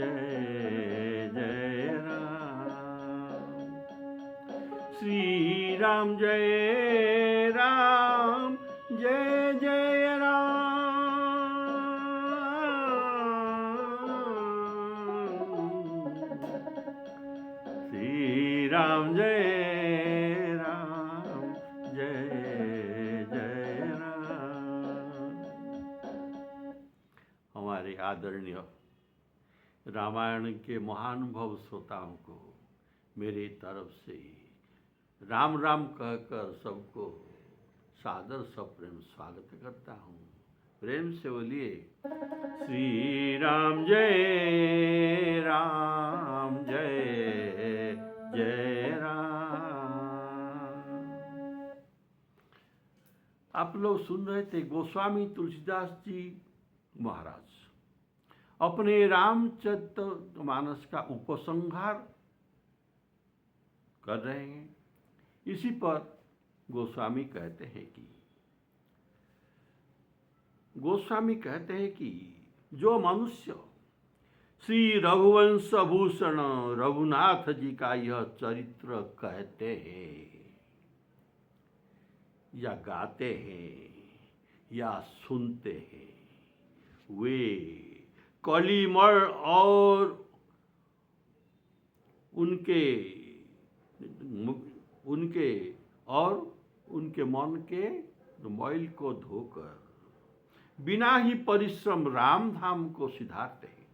जय जय राम। श्री राम जय राम, जय जय राम। श्री राम जय राम, जय जय राम। हमारे आदरणीय रामायण के महानुभव श्रोताओं को मेरी तरफ से राम राम कहकर सबको सादर सप्रेम स्वागत करता हूँ। प्रेम से बोलिए श्री राम जय राम, जय जय राम। आप लोग सुन रहे थे गोस्वामी तुलसीदास जी महाराज अपने रामचरितमानस का उपसंहार कर रहे हैं। इसी पर गोस्वामी कहते हैं कि जो मनुष्य श्री रघुवंश भूषण रघुनाथ जी का यह चरित्र कहते हैं या गाते हैं या सुनते हैं, वे कलिमर और उनके मन के मैल को धोकर बिना ही परिश्रम राम धाम को सिधारते हैं,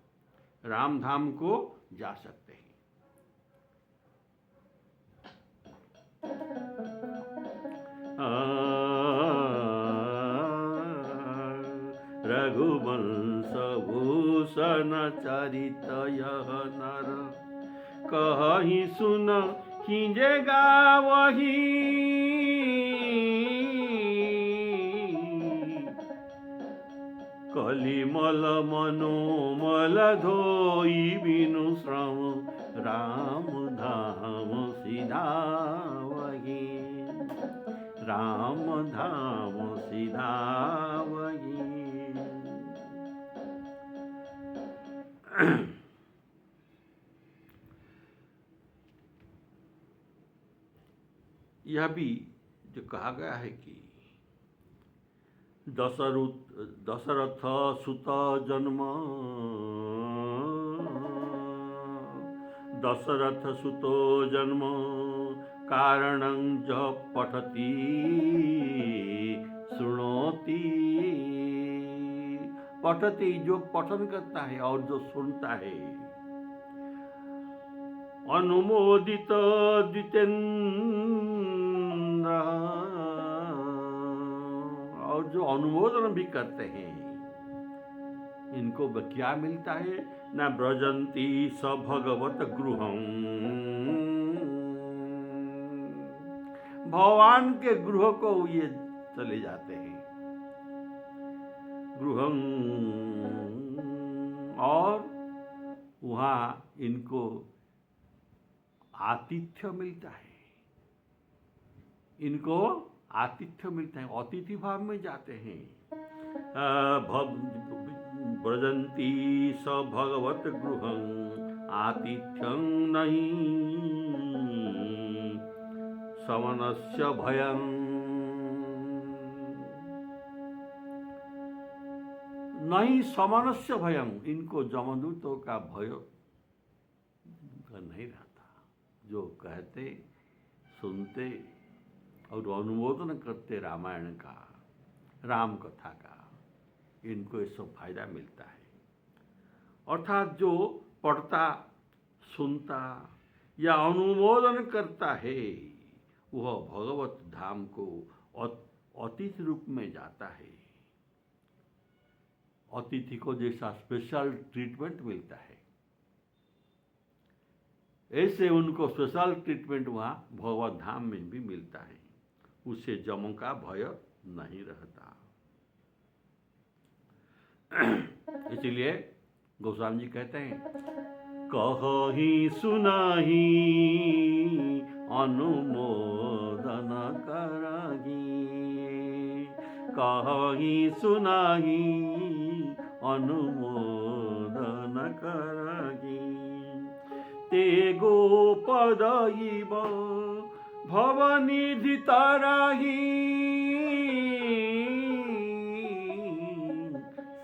राम धाम को जा सकते हैं। रघुवंश भूषण चरित यह नर, कहीं सुन खींजेगा वही। कलिमल मनोमल धोई बिनु श्रम, राम धाम सीधा वही, राम धाम सीधा वही। यह भी जो कहा गया है कि दशरथ सुत जन्म, दशरथ सुतो जन्म कारणं ज पठति सुनोति। पठति जो पठन करता है और जो सुनता है। अनुमोदित द्वितेन्द्र, और जो अनुमोदन भी करते हैं, इनको क्या मिलता है? न ब्रजंती स भगवत गृहं, भगवान के गृह को ये चले जाते हैं, गृहं, और वहाँ इनको आतिथ्य मिलता है, इनको आतिथ्य मिलता है, अतिथि भाव में जाते हैं। ब्रजंती स भगवत गृहं आतिथ्यं नहीं समनस्य भयं। नहीं समनस्य भयं, इनको जमदूतों का भय नहीं रहता। जो कहते सुनते और अनुमोदन करते रामायण का, राम कथा का, इनको ये सब फायदा मिलता है। अर्थात जो पढ़ता सुनता या अनुमोदन करता है वह भगवत धाम को अतिथि रूप में जाता है। अतिथि को जैसा स्पेशल ट्रीटमेंट मिलता है, ऐसे उनको स्पेशल ट्रीटमेंट वहाँ भगवत धाम में भी मिलता है। उसे जमों का भय नहीं रहता। इसलिए गोस्वामी जी कहते हैं, कहीं सुनाही अनुमोदन करही, कहीं सुनाही अनुमोदन करही। ते गोपद इव भवनिधि तरहि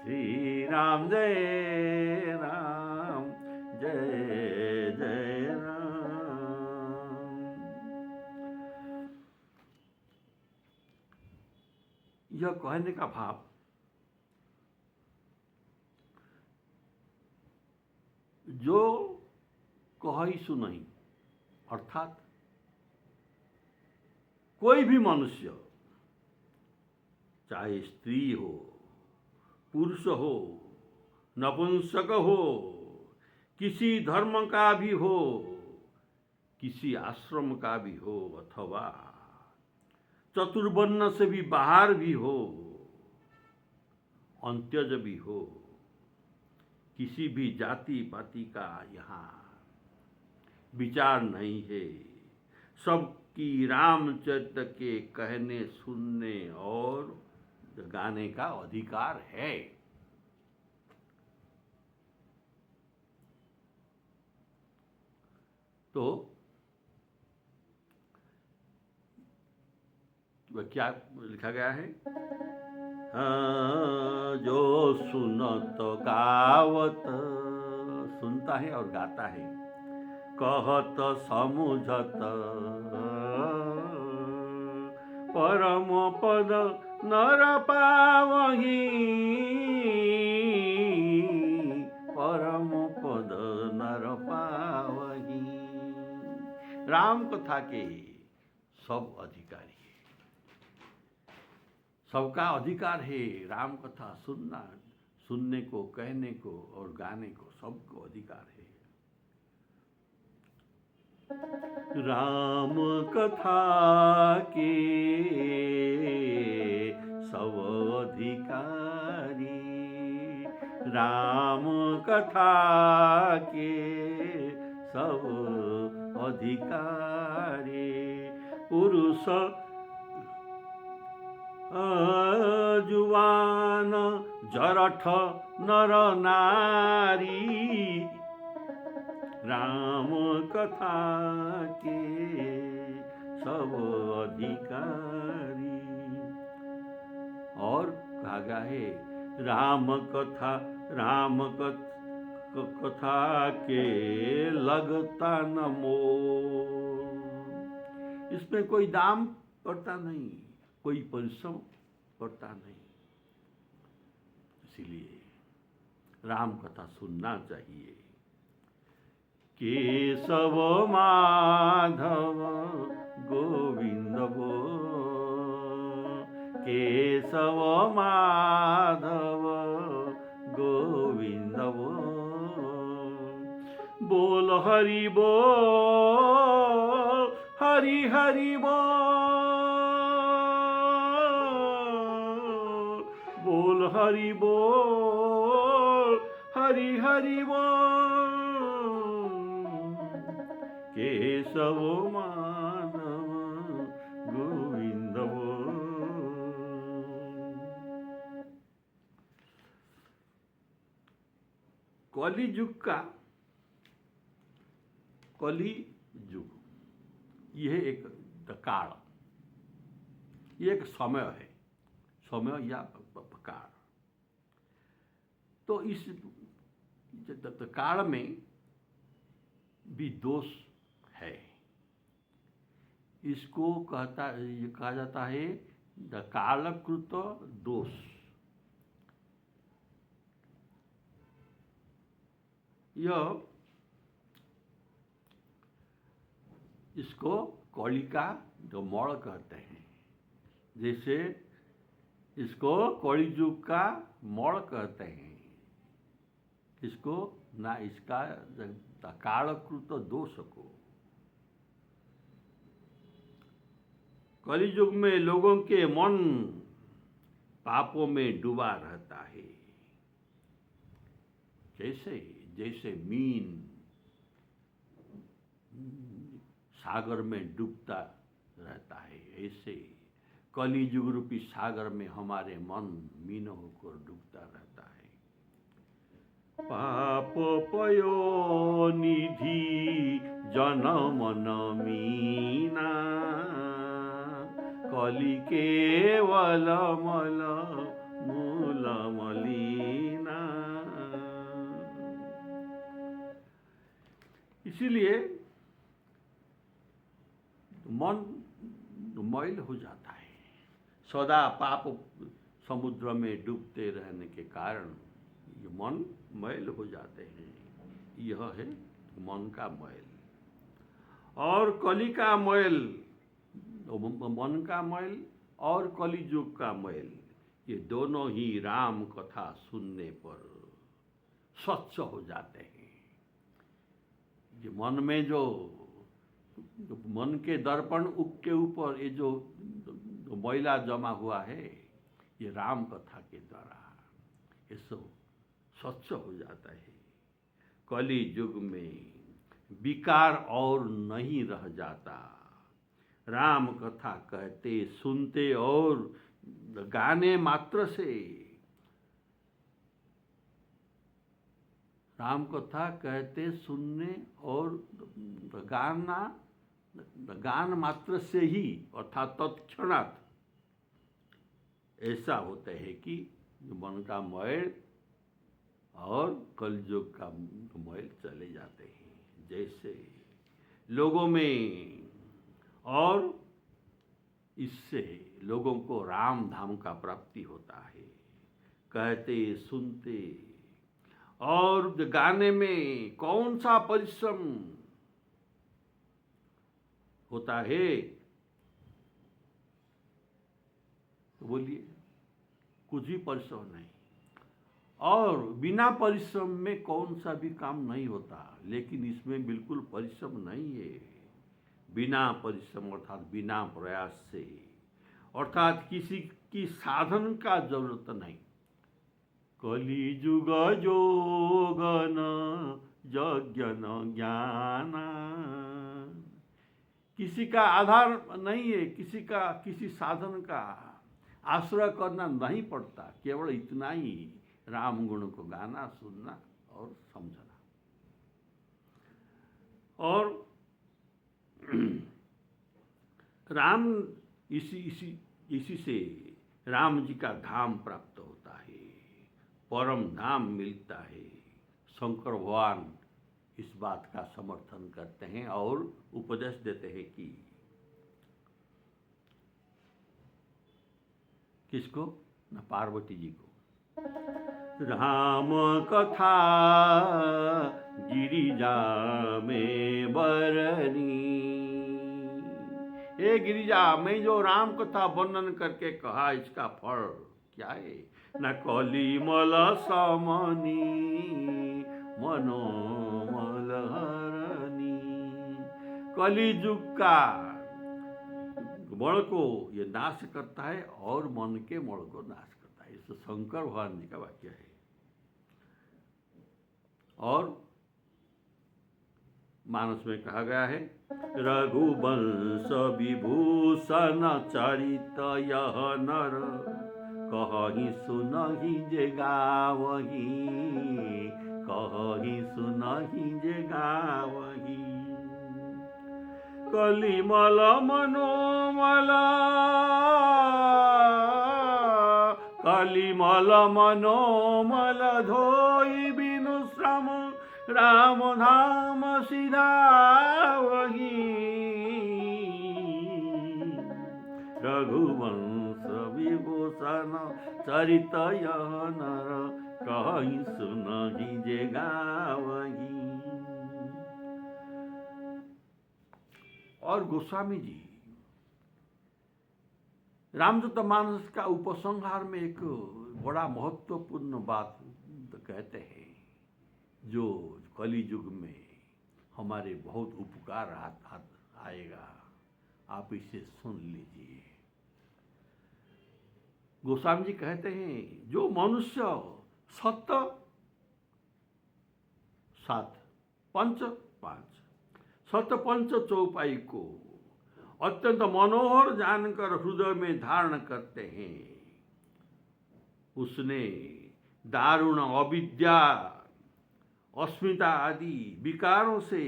श्री राम जय राम जय जय राम। यह कहने का भाव जो कही सुनई, अर्थात कोई भी मनुष्य, चाहे स्त्री हो, पुरुष हो, नपुंसक हो, किसी धर्म का भी हो, किसी आश्रम का भी हो, अथवा चतुर्वर्ण से भी बाहर भी हो, अंत्यज भी हो, किसी भी जाति पाति का यहाँ विचार नहीं है। सबकी रामचरित्र के कहने, सुनने और गाने का अधिकार है। तो वह क्या लिखा गया है? जो सुनत गावत, सुनता है और गाता है, कहत समुझत परम पद नर पावही, परम पद नर पावही। राम कथा के सब अधिकारी है, सबका अधिकार है राम कथा सुनना, सुनने को, कहने को और गाने को, सबको अधिकार है। राम कथा के सब अधिकारी, राम कथा के सब अधिकारी, पुरुष जुवान जरठ नर नारी, राम कथा के सब अधिकारी। और कहा गया है राम कथा, राम कथा के लगता न मोल। इसमें कोई दाम पड़ता नहीं, कोई परिश्रम पड़ता नहीं। इसीलिए राम कथा सुनना चाहिए। केशव माधव गोविंद बो, केशव माधव गोविंद बो, बोल हरि बोल, हरि हरि बोल, बोल हरि बोल, हरि हरि बोल, केशव माधव गोविंद बोल। कली युग का, कली युग यह एक काल, ये एक समय है, समय या काल। तो इस काल में भी दोष है। इसको कहा जाता है कालकृत दोष। यह इसको कली का मोड़ कहते हैं। जैसे इसको कली युग का मोड़ कहते हैं, इसको ना इसका कालकृत दोष को। कली युग में लोगों के मन पापों में डूबा रहता है। जैसे जैसे मीन सागर में डूबता रहता है, ऐसे कली युग रूपी सागर में हमारे मन मीन होकर डूबता रहता है। पाप पयो निधि जनमन मीना कलि केवल मल मूल मलिना। इसीलिए मन मैल हो जाता है। सदा पाप समुद्र में डूबते रहने के कारण ये मन मैल हो जाते हैं। यह है मन का मैल। और कली का मैल, मन का मैल और कलियुग का मैल, ये दोनों ही राम कथा सुनने पर स्वच्छ हो जाते हैं। ये मन में जो मन के दर्पण के ऊपर ये जो मैला जमा हुआ है, ये राम कथा के द्वारा ये सब स्वच्छ हो जाता है। कली युग में विकार और नहीं रह जाता। राम कथा कहते सुनते और गाने मात्र से, राम कथा कहते सुनने और गान मात्र से ही अर्थात तत्क्षणात् ऐसा होता है कि मन का मैल और कलयुग का मैल चले जाते हैं। जैसे लोगों में, और इससे लोगों को राम धाम का प्राप्ति होता है। कहते सुनते और गाने में कौन सा परिश्रम होता है? तो बोलिए, कुछ भी परिश्रम नहीं। और बिना परिश्रम में कौन सा भी काम नहीं होता, लेकिन इसमें बिल्कुल परिश्रम नहीं है। बिना परिश्रम अर्थात बिना प्रयास से, अर्थात किसी की साधन का जरूरत नहीं। कलि युग जोगन यज्ञ न ज्ञान, किसी का आधार नहीं है, किसी साधन का आश्रय करना नहीं पड़ता। केवल इतना ही राम गुण को गाना, सुनना और समझना। और राम इसी से राम जी का धाम प्राप्त होता है, परम धाम मिलता है। शंकर भगवान इस बात का समर्थन करते हैं और उपदेश देते हैं कि किसको? न पार्वती जी को। राम कथा गिरिजा में बरनी, हे गिरिजा, मैं जो राम कथा वर्णन करके कहा, इसका फल क्या है? न कलिमल समनी मनोमल हरनी। कलियुग का मल को ये नाश करता है और मन के मल को नाश करता है। इस शंकर भगवान जी का वाक्य है। और मानस में कहा गया है, रघुवंश विभूषण चरित यह नर, कहीं सुनहि जे गावही, कहीं सुनहि जे गावही। कलिमल मनोमल, कलिमल मनोमल धोई बिनु श्रम, राम धाम सिधावही। रघुवंश विभूषण चरित यह नर, कहीं सुनहि जे गावही। और गोस्वामी जी रामचरितमानस का उपसंहार में एक बड़ा महत्वपूर्ण बात कहते हैं, जो कलि युग में हमारे बहुत उपकार आएगा। आप इसे सुन लीजिए। गोस्वामी जी कहते हैं, जो मनुष्य सत्य 7 पंच 5 सत्य पंच चौपाई को अत्यंत मनोहर जानकर हृदय में धारण करते हैं, उसने दारुण अविद्या, अस्मिता आदि विकारों से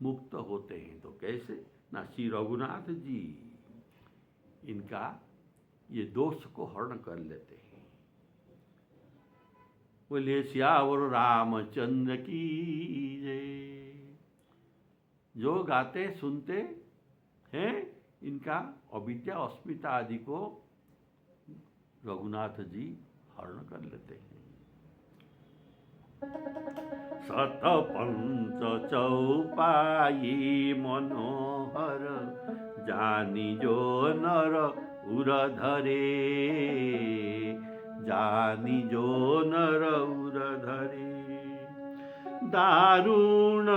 मुक्त होते हैं। तो कैसे? ना श्री रघुनाथ जी इनका ये दोष को हरण कर लेते हैं। बोले श्यावर रामचंद्र की जय। जो गाते सुनते हैं इनका अविद्या अस्मिता आदि को रघुनाथ जी हरण कर लेते हैं। शत पंच चौपाई मनोहर जानी जो नर उर धरे। जानी जो नर उर धरे। दारुण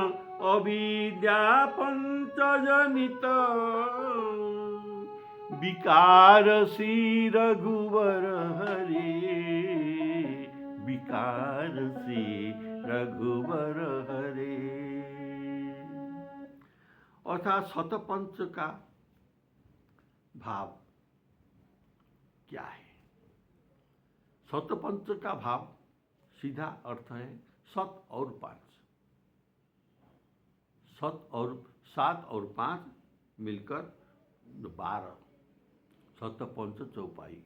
अविद्या पंच जनित विकार श्री रघुवर हरे। विकार श्री रघुवर हरे। अर्थात शतपंच का भाव क्या है? शतपंच का भाव सीधा अर्थ है सत और पांच। सत और 7 और 5 मिलकर 12। शतपंच चौपाई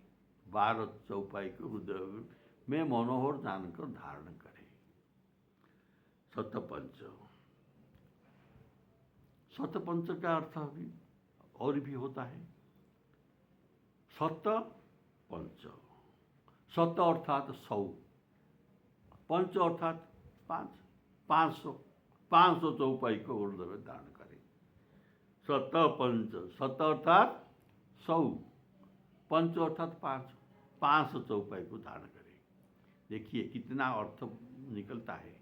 12 चौपाई को हृदय में मनोहर जानकर धारण करे। शतपंच। शतपंच का अर्थ भी और भी होता है शत पंच। शत अर्थात 100, पंच अर्थात 5, 500। 500 चौपाई को हृदय में धारण करे। शत पंच। शत अर्थात 100, पंच अर्थात 5, 500 चौपाई को धारण करे। देखिए कितना अर्थ निकलता है।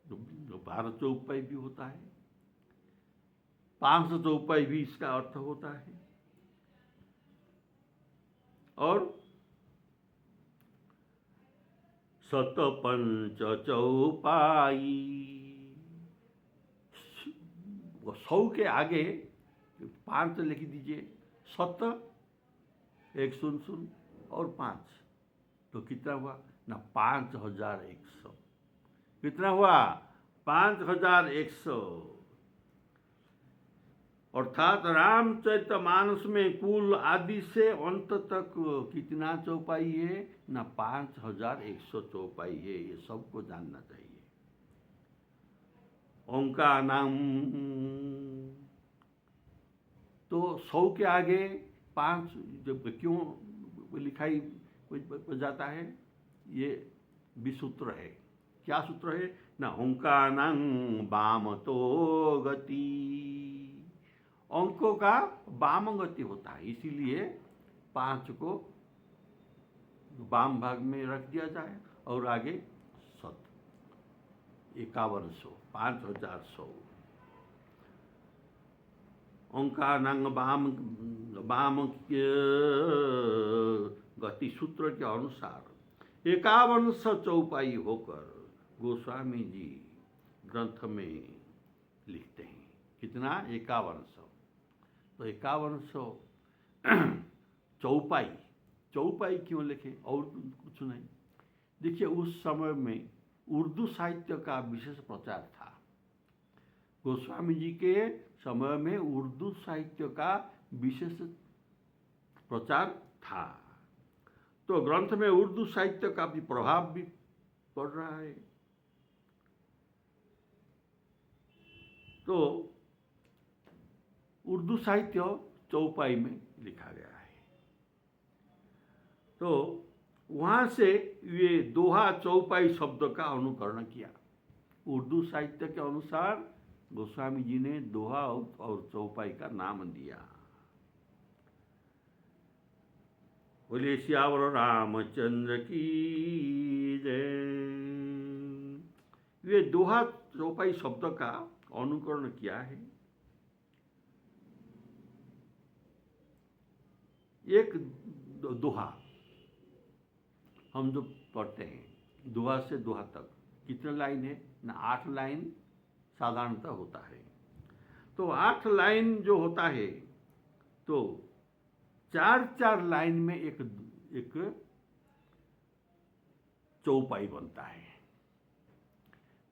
12 चौपाई भी होता है, 500 चौपाई भी इसका अर्थ होता है। और शत पंच चौपाई 100 के आगे 5 लिख दीजिए। शत 100 और 5 तो कितना हुआ ना 5100। कितना हुआ 5100। अर्थात रामचरितमानस में कुल आदि से अंत तक कितना चौपाई है ना 5100 चौपाई है। ये सबको जानना चाहिए। ओंकार नाम तो 100 के आगे 5 जब क्यों लिखाई जाता है? ये विसूत्र है। क्या सूत्र है ना ओंकानां वाम तो गति। अंकों का वाम गति होता है, इसीलिए 5 को वाम भाग में रख दिया जाए और आगे 5100 5100। ओंकानां वाम गति सूत्र के अनुसार 5100 चौपाई होकर गोस्वामी जी ग्रंथ में लिखते हैं। कितना 5100। तो 5100 चौपाई। चौपाई क्यों लिखे? और कुछ नहीं। देखिए उस समय में उर्दू साहित्य का विशेष प्रचार था। गोस्वामी जी के समय में उर्दू साहित्य का विशेष प्रचार था। तो ग्रंथ में उर्दू साहित्य का भी प्रभाव भी पड़ रहा है। तो उर्दू साहित्य चौपाई में लिखा गया है। तो वहाँ से ये दोहा चौपाई शब्द का अनुकरण किया। उर्दू साहित्य के अनुसार गोस्वामी जी ने दोहा और चौपाई का नाम दिया। बोले श्यावर रामचंद्र की जय। ये दोहा चौपाई शब्द का अनुकरण किया है। एक दोहा हम जो पढ़ते हैं, दोहा से दोहा तक कितने लाइन है ना 8 लाइन साधारणतः होता है। तो 8 लाइन जो होता है तो 4 लाइन में एक चौपाई बनता है।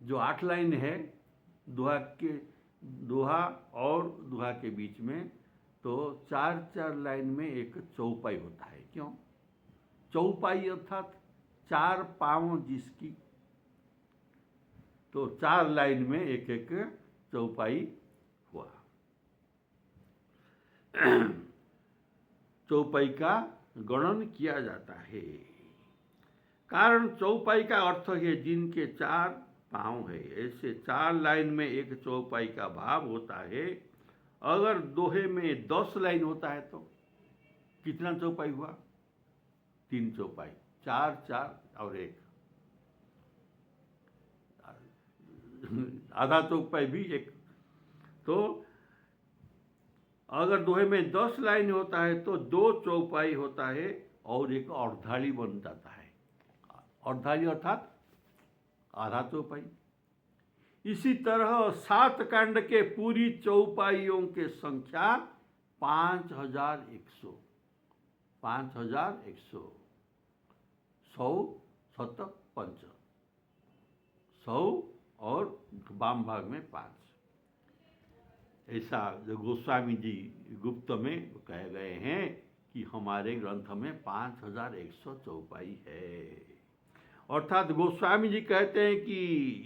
जो 8 लाइन है दोहा के दोहा और दोहा के बीच में तो 4-4 लाइन में एक चौपाई होता है। क्यों चौपाई? अर्थात 4 पाँव जिसकी, तो 4 लाइन में एक एक चौपाई हुआ। चौपाई का गणन किया जाता है, कारण चौपाई का अर्थ है जिनके 4 पाँव है। ऐसे 4 लाइन में एक चौपाई का भाव होता है। अगर दोहे में 10 लाइन होता है तो कितना चौपाई हुआ? 3 चौपाई, 4 4 और 1, आधा चौपाई भी एक। तो अगर दोहे में 10 लाइन होता है तो 2 चौपाई होता है और एक अर्धाली बन जाता है। अर्धाली अर्थात आधा चौपाई। इसी तरह 7 कांड के पूरी चौपाइयों के संख्या 5100। 5100, 100 7 5, 100 और वाम भाग में 5। ऐसा जो गोस्वामी जी गुप्त में कहे गए हैं कि हमारे ग्रंथ में 5100 चौपाई है। अर्थात गोस्वामी जी कहते हैं कि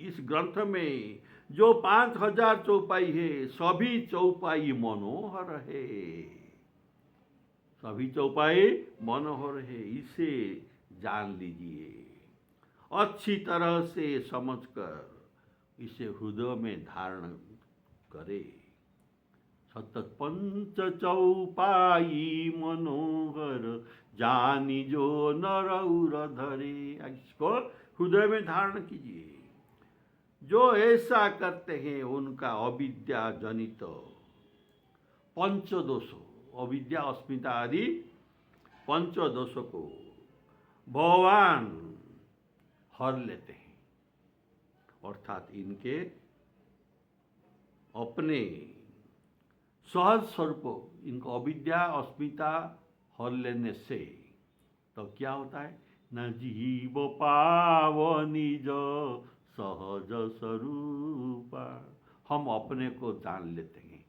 इस ग्रंथ में जो 5000 चौपाई है सभी चौपाई मनोहर है। सभी चौपाई मनोहर है, इसे जान लीजिए, अच्छी तरह से समझकर इसे हृदय में धारण करे। सतत पंच चौपाई मनोहर जानी जो नर उर धरे। इसको हृदय में धारण कीजिए। जो ऐसा करते हैं उनका अविद्या जनित पंचदोषों, अविद्या अस्मिता आदि पंचदोषों को भगवान हर लेते हैं। अर्थात इनके अपने सहज स्वरूप, इनको अविद्या अस्मिता हर लेने से तो क्या होता है? न जीव पाव निज सहज स्वरूप। हम अपने को जान लेते हैं,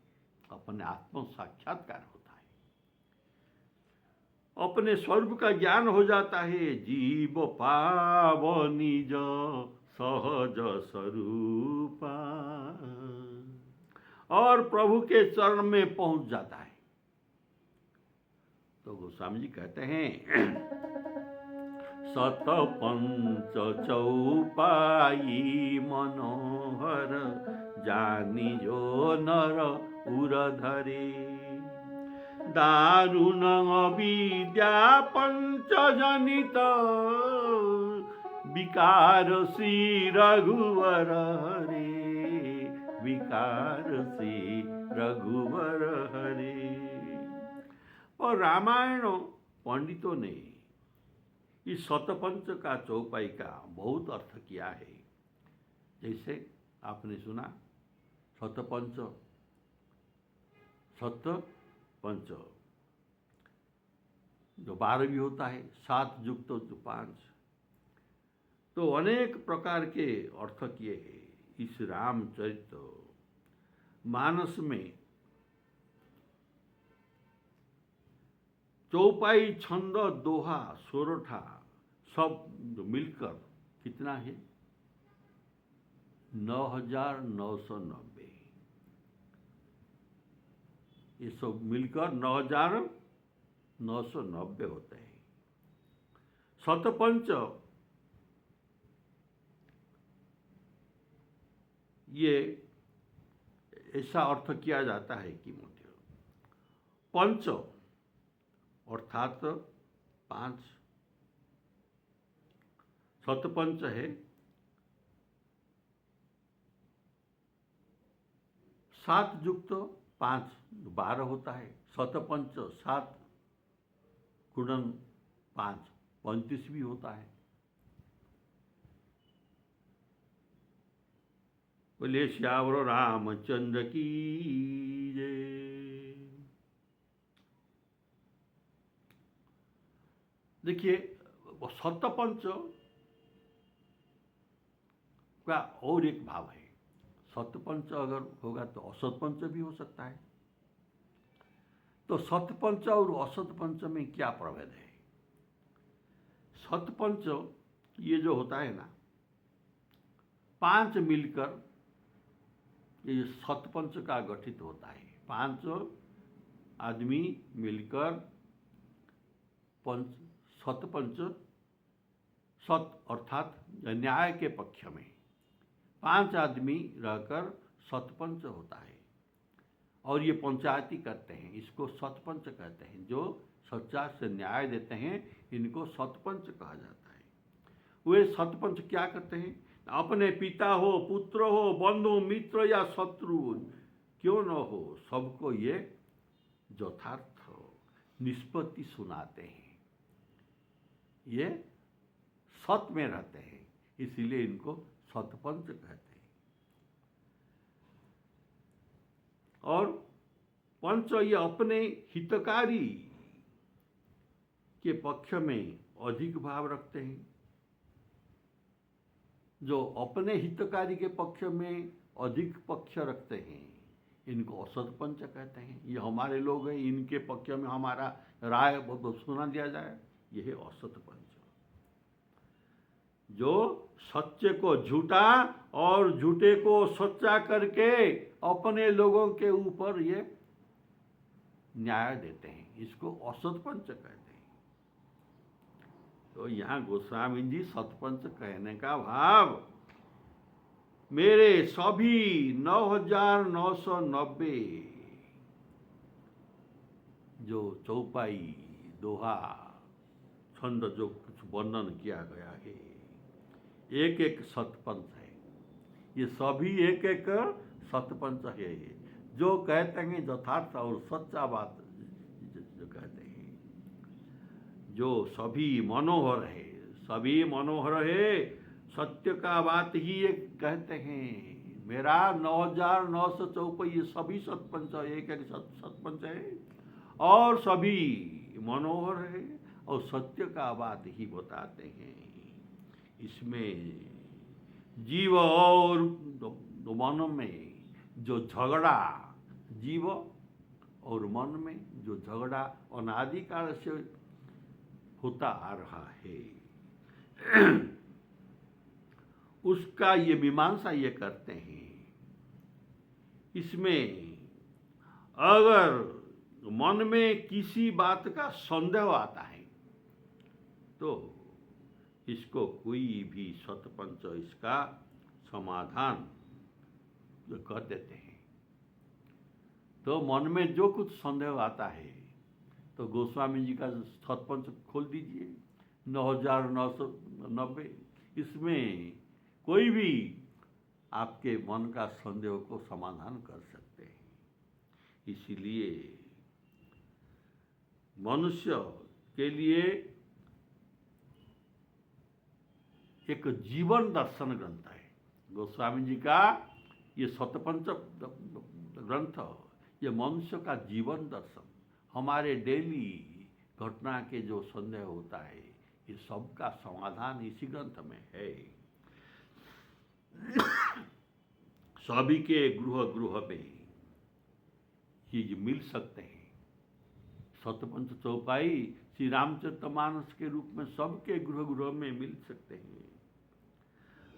अपने आत्म साक्षात्कार होता है, अपने स्वरूप का ज्ञान हो जाता है। जीव पाव निज सहज स्वरूप और प्रभु के चरण में पहुंच जाता है। तो गोस्वामी जी कहते हैं सत पंच चौपाई मनोहर जानी जो नर उर धरे। दारुण अविद्या पंच जनित विकार श्री रघुवर हरे। विकार श्री रघुवर हरे। और रामायण पंडितों ने इस शतपंच का चौपाई का बहुत अर्थ किया है। जैसे आपने सुना शतपंच, शतपंच जो 12 भी होता है, 7 युक्त जो 5, तो अनेक प्रकार के अर्थ किए हैं। इस रामचरित मानस में चौपाई, छंद, दोहा, सोरठा सब मिलकर कितना है? 9990। ये सब मिलकर 9990 होते हैं। शतपंच ये ऐसा अर्थ किया जाता है कि पंच अर्थात 5, शतपंच है 7 युक्त 5, 12 होता है। शतपंच 7 गुणन 5, 35 भी होता है। बोले श्यावर रामचंद्र की जय। देखिए शतपंच का और एक भाव है। सतपंच अगर होगा तो असतपंच भी हो सकता है। तो सतपंच और असतपंच में क्या प्रभेद है? सतपंच ये जो होता है ना, 5 मिलकर ये सतपंच का गठित होता है। 5 आदमी मिलकर सतपंच, सत अर्थात न्याय के पक्ष में 5 आदमी रहकर सतपंच होता है। और ये पंचायती करते हैं, इसको सतपंच कहते हैं। जो सच्चा से न्याय देते हैं इनको सतपंच कहा जाता है। वे सतपंच क्या करते हैं? अपने पिता हो, पुत्र हो, बंधु मित्र या शत्रु क्यों न हो, सबको ये यथार्थ निष्पत्ति सुनाते हैं। ये सत में रहते हैं, इसीलिए इनको सतपंच कहते हैं। और पंच ये अपने हितकारी के पक्ष में अधिक भाव रखते हैं। जो अपने हितकारी के पक्ष में अधिक पक्ष रखते हैं इनको असतपंच कहते हैं। ये हमारे लोग हैं, इनके पक्ष में हमारा राय सुना दिया जाए, यह है असतपंच। जो सच्चे को झूठा और झूठे को सच्चा करके अपने लोगों के ऊपर ये न्याय देते हैं, इसको असतपंच कहते हैं। तो यहाँ गोस्वामी जी सतपंच कहने का भाव, मेरे सभी 9,990 जो चौपाई दोहा छंद जो कुछ वर्णन किया गया है, एक एक सतपंच है। ये सभी एक एक सतपंच है, जो कहते हैं यथार्थ और सच्चा बात जो कहते हैं। जो सभी मनोहर है, सभी मनोहर है, सत्य का बात ही ये कहते हैं। मेरा 9,994 ये सभी सतपंच एक एक सतपंच है और सभी मनोहर है और सत्य का बात ही बताते हैं। इसमें जीव और मन में जो झगड़ा, जीव और मन में जो झगड़ा अनादिकाल से होता आ रहा है, उसका ये मीमांसा ये करते हैं। इसमें अगर मन में किसी बात का संदेह आता है तो इसको कोई भी सतपंच इसका समाधान कर देते हैं। तो मन में जो कुछ संदेह आता है तो गोस्वामी जी का सतपंच खोल दीजिए 9,990, इसमें कोई भी आपके मन का संदेह को समाधान कर सकते हैं। इसीलिए मनुष्य के लिए एक जीवन दर्शन ग्रंथ है गोस्वामी जी का ये सतपंच ग्रंथ। ये मनुष्य का जीवन दर्शन, हमारे डेली घटना के जो संदेह होता है ये सबका समाधान इसी ग्रंथ में है। सभी के गृह में ये मिल सकते हैं। सतपंच चौपाई श्री रामचरितमानस के रूप में सबके गृह में मिल सकते हैं।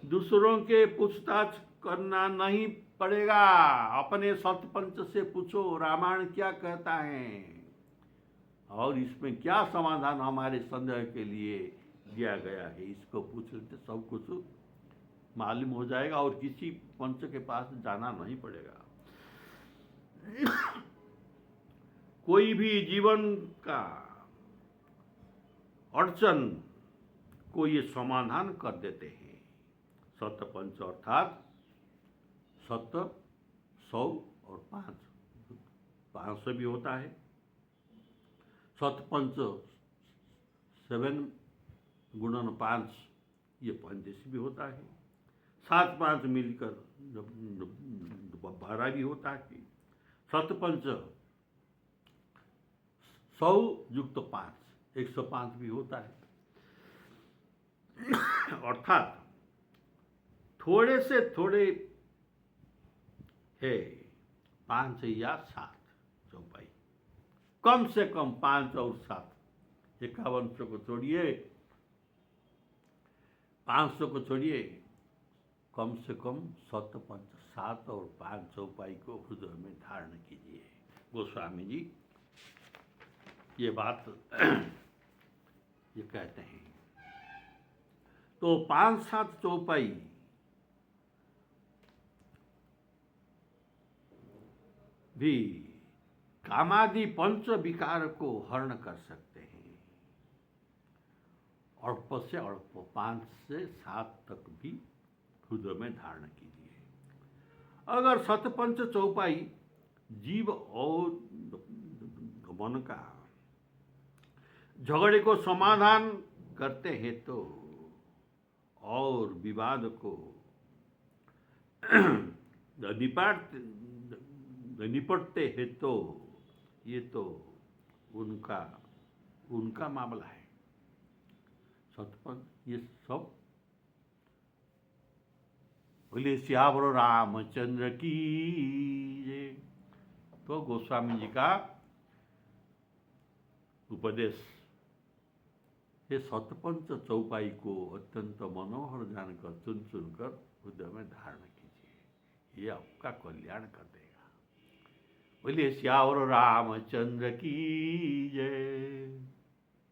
दूसरों के पूछताछ करना नहीं पड़ेगा, अपने सतपंच से पूछो रामायण क्या कहता है और इसमें क्या समाधान हमारे संदेह के लिए दिया गया है, इसको पूछ लेते सब कुछ मालूम हो जाएगा और किसी पंच के पास जाना नहीं पड़ेगा। कोई भी जीवन का अड़चन को ये समाधान कर देते हैं। सतपंच अर्थात 7, 100 और 500 भी होता है। सतपंच 7 गुणन 5 ये 35 भी होता है। 7 5 मिलकर 12 भी होता है। सतपंच 100 युक्त 5 105 भी होता है। अर्थात थोड़े से थोड़े है 5 या 7 चौपाई, कम से कम 5 और 7, 5100 को छोड़िए, 500 को छोड़िए, कम से कम सतपंच 7 और 5 चौपाई को हृदय में धारण कीजिए। गोस्वामी जी ये बात ये कहते हैं। तो 5-7 चौपाई भी कामादि पंच विकार को हरण कर सकते हैं। अल्प से अल्प 5 से 7 तक भी हृदय में धारण कीजिए। अगर सतपंच चौपाई जीव और मन का झगड़े को समाधान करते हैं तो, और विवाद को निपटते हैं तो, ये तो उनका मामला है। सतपंच ये सब बोले सियावर रामचंद्र की जय। तो गोस्वामी जी का उपदेश, ये सतपंच चौपाई को अत्यंत मनोहर जानकर चुन चुनकर हृदय में धारण कीजिए, ये आपका कल्याण कर देगा। बोलिए सियावर रामचंद्र की जय।